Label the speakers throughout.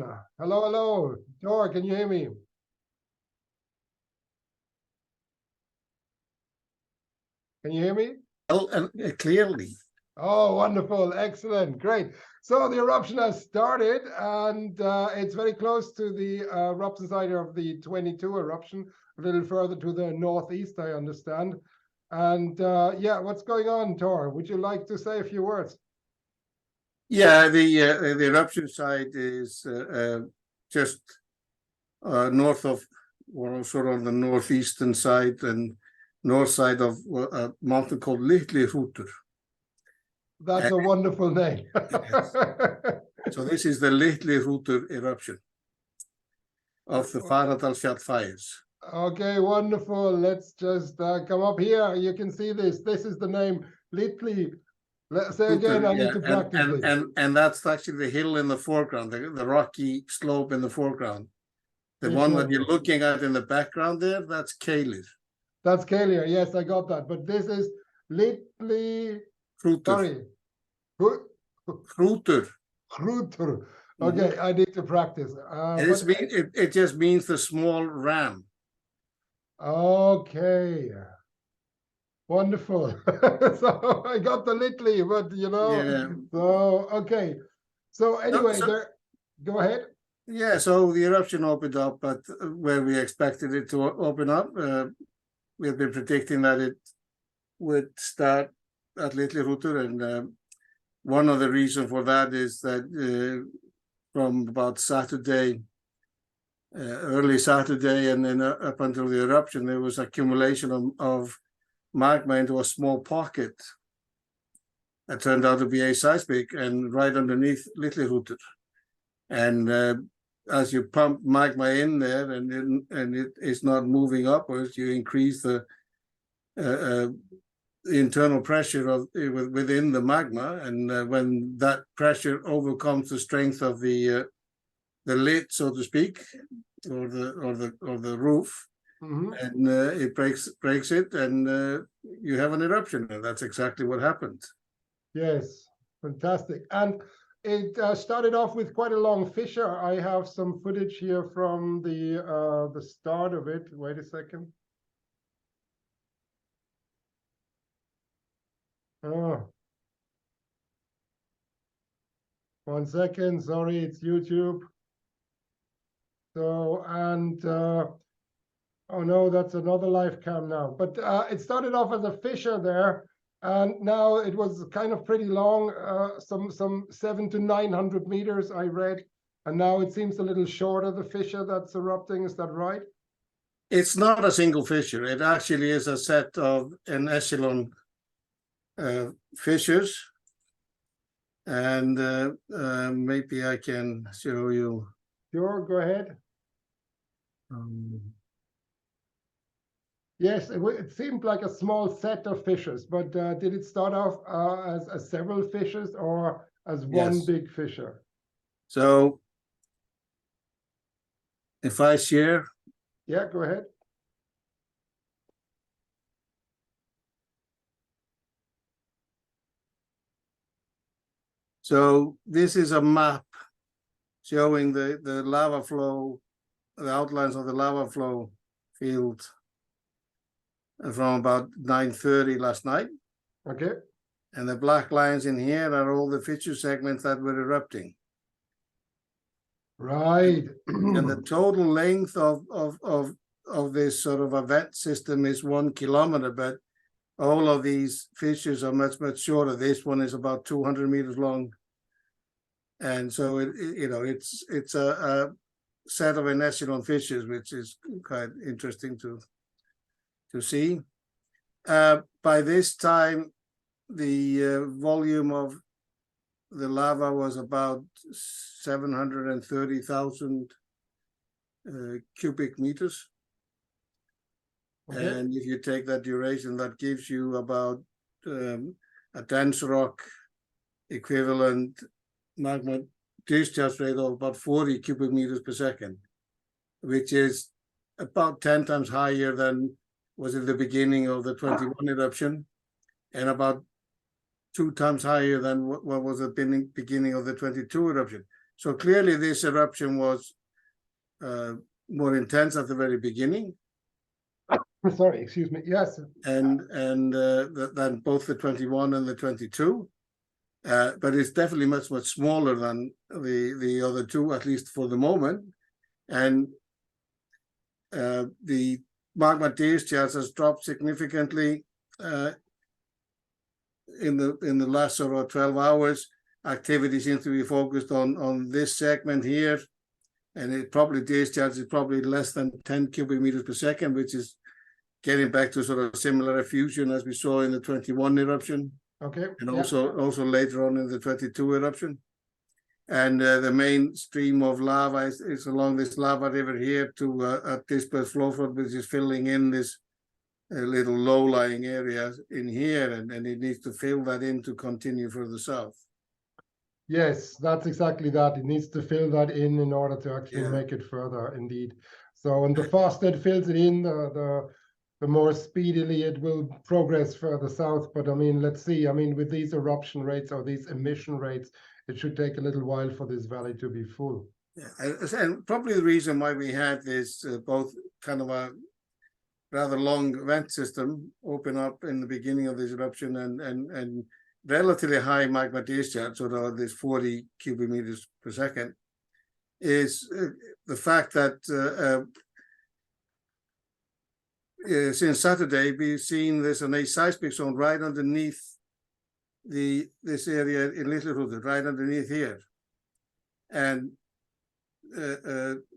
Speaker 1: on. Hello, hello. Tor, can you hear me? Can you hear me?
Speaker 2: Well, clearly.
Speaker 1: Oh, wonderful. Excellent. Great. So the eruption has started, and it's very close to the eruption site of the 22 eruption, a little further to the northeast, I understand. And yeah, what's going on, Tor? Would you like to say a few words?
Speaker 2: Yeah, the eruption site is just north of, or sort of the northeastern side and north side of a mountain called Hrutur.
Speaker 1: That's a wonderful name.
Speaker 2: So this is the Hrutur eruption of the Fagradalsfjall fires.
Speaker 1: Okay, wonderful. Let's just come up here. You can see this. This is the name Littli. Let's say again, I need to practice this.
Speaker 2: And that's actually the hill in the foreground, the rocky slope in the foreground. The one that you're looking at in the background there, that's Keilir.
Speaker 1: That's Keilir. Yes, I got that. But this is Littli.
Speaker 2: Hrutur.
Speaker 1: Sorry.
Speaker 2: Hrutur.
Speaker 1: Hrutur. Okay, I need to practice.
Speaker 2: It just means the small ram.
Speaker 1: Okay. Wonderful. So I got the Littli, but you know,
Speaker 2: yeah.
Speaker 1: So okay. So anyway, go ahead.
Speaker 2: Yeah, so the eruption opened up, but where we expected it to open up, we had been predicting that it would start at Hrutur, and one of the reasons for that is that from about Saturday, early Saturday, and then up until the eruption, there was accumulation of magma into a small pocket that turned out to be seismic and right underneath Hrutur. And as you pump magma in there and it is not moving upwards, you increase the internal pressure within the magma, and when that pressure overcomes the strength of the lid, so to speak, or the roof, and it breaks it, and you have an eruption, and that's exactly what happened.
Speaker 1: Yes, fantastic. And it started off with quite a long fissure. I have some footage here from the start of it. Wait a second. Oh. 1 second. Sorry, it's YouTube. So, and oh no, that's another live cam now. But it started off as a fissure there, and now it was kind of pretty long, some 700 to 900 meters, I read. And now it seems a little shorter, the fissure that's erupting. Is that right?
Speaker 2: It's not a single fissure. It actually is a set of an echelon fissures. And maybe I can show you.
Speaker 1: Sure, go ahead. Yes, it seemed like a small set of fissures, but did it start off as several fissures or as one big fissure?
Speaker 2: So if I share.
Speaker 1: Yeah, go ahead.
Speaker 2: So this is a map showing the lava flow, the outlines of the lava flow field from about 9:30 last night.
Speaker 1: Okay.
Speaker 2: And the black lines in here are all the fissure segments that were erupting.
Speaker 1: Right.
Speaker 2: And the total length of this sort of event system is 1 kilometer, but all of these fissures are much shorter. This one is about 200 meters long. And so it's a set of an echelon fissures, which is quite interesting to see. By this time, the volume of the lava was about 730,000 cubic meters. Okay. And if you take that duration, that gives you about a dense rock equivalent magma discharge rate of about 40 cubic meters per second, which is about 10 times higher than was at the beginning of the 21 eruption, and about 2 times higher than what was at the beginning of the 22 eruption. So clearly this eruption was more intense at the very beginning.
Speaker 1: Sorry, excuse me. Yes.
Speaker 2: And than both the 21 and the 22. But it's definitely much smaller than the other two, at least for the moment. And the magma discharge has dropped significantly in the last sort of 12 hours. Activity seems to be focused on this segment here, and it probably discharges probably less than 10 cubic meters per second, which is getting back to sort of similar effusion as we saw in the 21 eruption.
Speaker 1: Okay.
Speaker 2: And also later on in the 22 eruption. And the main stream of lava is along this lava river here to a dispersed flow front, which is filling in this little low-lying area in here, and it needs to fill that in to continue further south.
Speaker 1: Yes, that's exactly that. It needs to fill that in order to actually make it further, indeed. So, and the faster it fills it in, the more speedily it will progress further south. But I mean, let's see. I mean, with these eruption rates or these emission rates, it should take a little while for this valley to be full.
Speaker 2: Yeah, and probably the reason why we had this both kind of a rather long vent system open up in the beginning of this eruption and relatively high magma discharge, sort of this 40 cubic meters per second, is the fact that since Saturday, we've seen there's an seismic zone right underneath this area in Littli Hrutur, right underneath here. And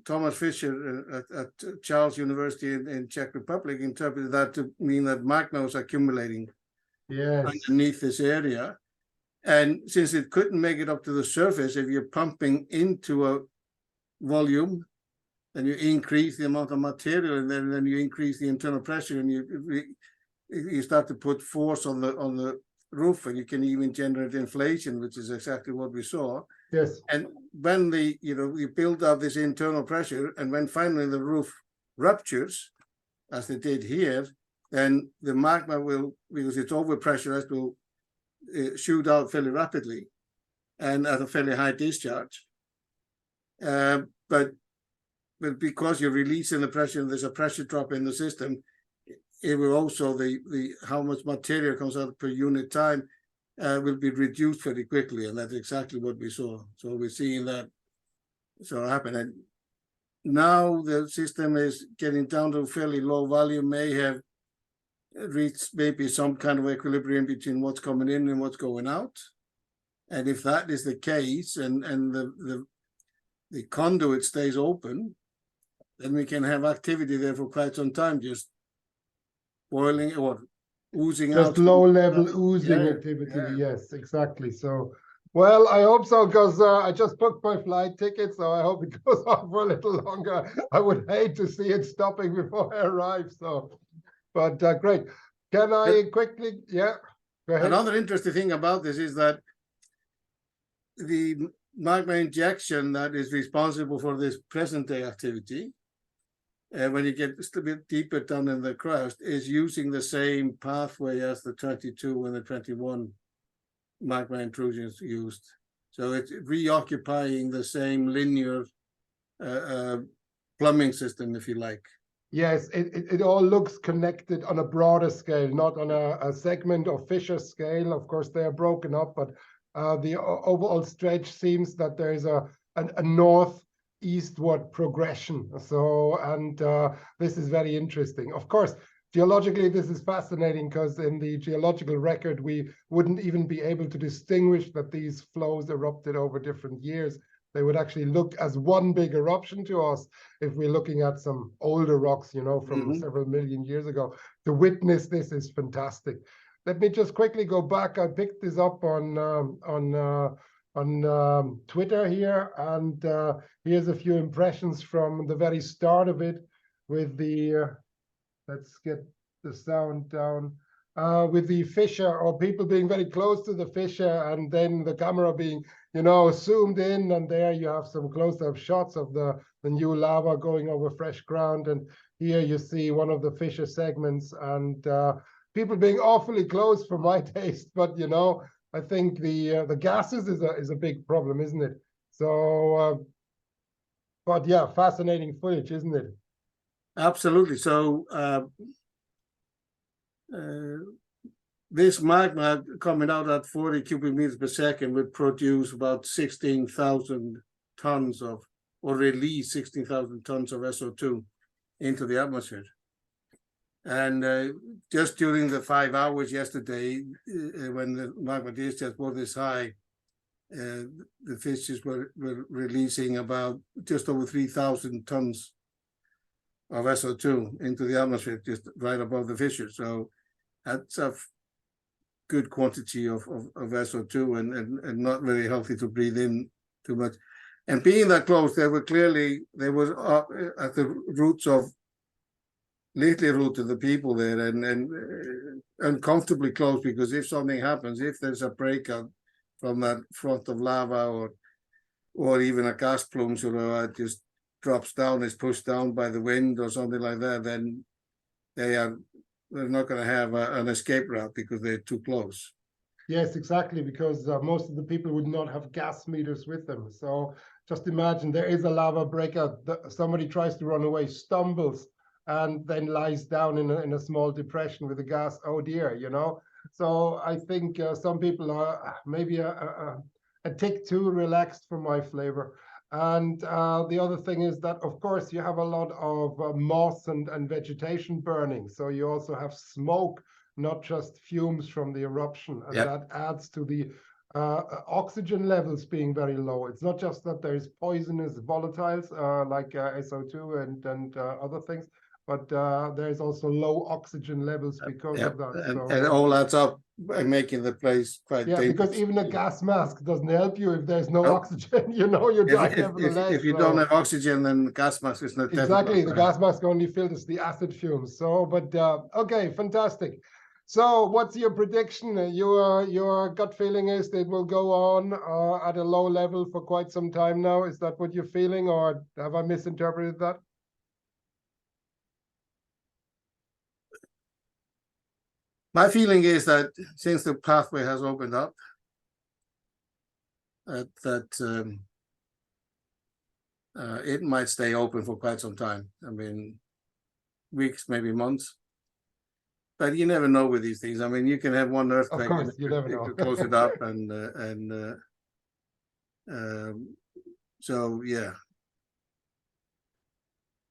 Speaker 2: Thomas Fisher at Charles University in Czech Republic interpreted that to mean that magma was accumulating underneath this area. And since it couldn't make it up to the surface, if you're pumping into a volume, then you increase the amount of material, and then you increase the internal pressure, and you start to put force on the roof, and you can even generate inflation, which is exactly what we saw.
Speaker 1: Yes. And
Speaker 2: when you build up this internal pressure, and when finally the roof ruptures, as they did here, then the magma will, because it's overpressurized, will shoot out fairly rapidly and at a fairly high discharge. But because you're releasing the pressure and there's a pressure drop in the system, it will also, the how much material comes out per unit time will be reduced very quickly, and that's exactly what we saw. So we're seeing that sort of happen. And now the system is getting down to a fairly low volume, may have reached maybe some kind of equilibrium between what's coming in and what's going out. And if that is the case, and the conduit stays open, then we can have activity there for quite some time, just boiling or oozing out.
Speaker 1: Just low-level oozing activity, yes, exactly. So, well, I hope so, because I just booked my flight ticket, so I hope it goes on for a little longer. I would hate to see it stopping before I arrive, so, but great. Can I quickly, go ahead.
Speaker 2: Another interesting thing about this is that the magma injection that is responsible for this present-day activity, when you get just a bit deeper down in the crust, is using the same pathway as the 22 and the 21 magma intrusions used. So it's reoccupying the same linear plumbing system, if you like.
Speaker 1: Yes, it all looks connected on a broader scale, not on a segment or fissure scale. Of course, they are broken up, but the overall stretch seems that there is a northeastward progression. So, and this is very interesting. Of course, geologically, this is fascinating, because in the geological record, we wouldn't even be able to distinguish that these flows erupted over different years. They would actually look as one big eruption to us if we're looking at some older rocks, you know, from several million years ago. To witness this is fantastic. Let me just quickly go back. I picked this up on Twitter here, and here's a few impressions from the very start of it with the, let's get the sound down, with the fissure, or people being very close to the fissure, and then the camera being, you know, zoomed in, and there you have some close-up shots of the new lava going over fresh ground, and here you see one of the fissure segments, and people being awfully close for my taste, but you know, I think the gases is a big problem, isn't it? So, but yeah, fascinating footage, isn't it?
Speaker 2: Absolutely. So this magma coming out at 40 cubic meters per second would produce about 16,000 tons of, or release 16,000 tons of SO2 into the atmosphere. And just during the 5 hours yesterday, when the magma discharge was this high, the fissures were releasing about just over 3,000 tons of SO2 into the atmosphere, just right above the fissure. So that's a good quantity of SO2 and not very healthy to breathe in too much. And being that close, there was at the roots of Littli Hrutur, the people there, and uncomfortably close, because if something happens, if there's a breakout from that front of lava or even a gas plume just drops down, is pushed down by the wind or something like that, then they're not going to have an escape route because they're too close.
Speaker 1: Yes, exactly, because most of the people would not have gas meters with them. So just imagine there is a lava breakout, somebody tries to run away, stumbles, and then lies down in a small depression with a gas. Oh dear, you know. So I think some people are maybe a tick too relaxed for my flavor. And the other thing is that, of course, you have a lot of moss and vegetation burning. So you also have smoke, not just fumes from the eruption. And that adds to the oxygen levels being very low. It's not just that there's poisonous volatiles like SO2 and other things, but there's also low oxygen levels because of that.
Speaker 2: And it all adds up by making the place quite dangerous.
Speaker 1: Because even a gas mask doesn't help you if there's no oxygen. You know, you die nevertheless.
Speaker 2: If you don't have oxygen, then the gas mask is not
Speaker 1: exactly. The gas mask only filters the acid fumes. So, but okay, fantastic. So, what's your prediction? Your gut feeling is that it will go on at a low level for quite some time now. Is that what you're feeling, or have I misinterpreted that?
Speaker 2: My feeling is that since the pathway has opened up, it might stay open for quite some time. I mean, weeks, maybe months. But you never know with these things. I mean, you can have one earthquake,
Speaker 1: of course, you never know.
Speaker 2: to close it up, so yeah,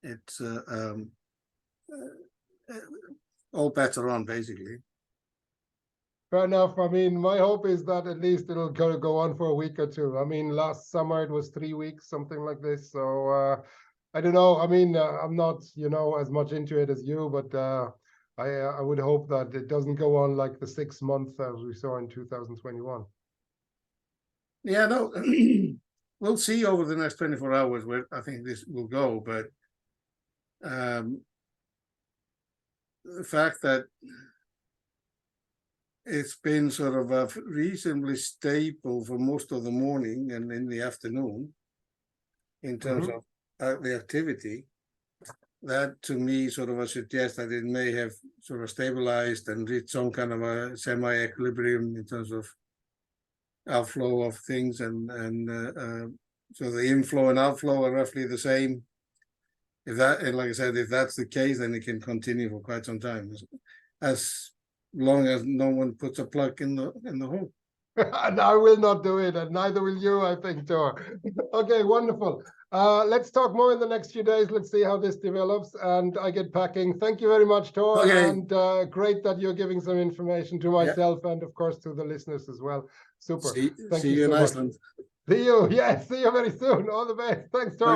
Speaker 2: it's all bets are on, basically.
Speaker 1: Fair enough. I mean, my hope is that at least it'll go on for a week or two. I mean, last summer it was 3 weeks, something like this. So I don't know. I mean, I'm not, as much into it as you, but I would hope that it doesn't go on like the 6 months as we saw in 2021.
Speaker 2: Yeah, no, we'll see over the next 24 hours where I think this will go. But the fact that it's been sort of reasonably stable for most of the morning and in the afternoon in terms of the activity, that to me sort of suggests that it may have sort of stabilized and reached some kind of a semi-equilibrium in terms of outflow of things, and so the inflow and outflow are roughly the same. If that, and like I said, if that's the case, then it can continue for quite some time, as long as no one puts a plug in the hole.
Speaker 1: And I will not do it, and neither will you, I think, Tor. Okay, wonderful. Let's talk more in the next few days. Let's see how this develops, and I get packing. Thank you very much, Tor, and great that you're giving some information to myself and, of course, to the listeners as well. Super.
Speaker 2: See you in Iceland.
Speaker 1: See you. Yes, see you very soon. All the best. Thanks, Tor.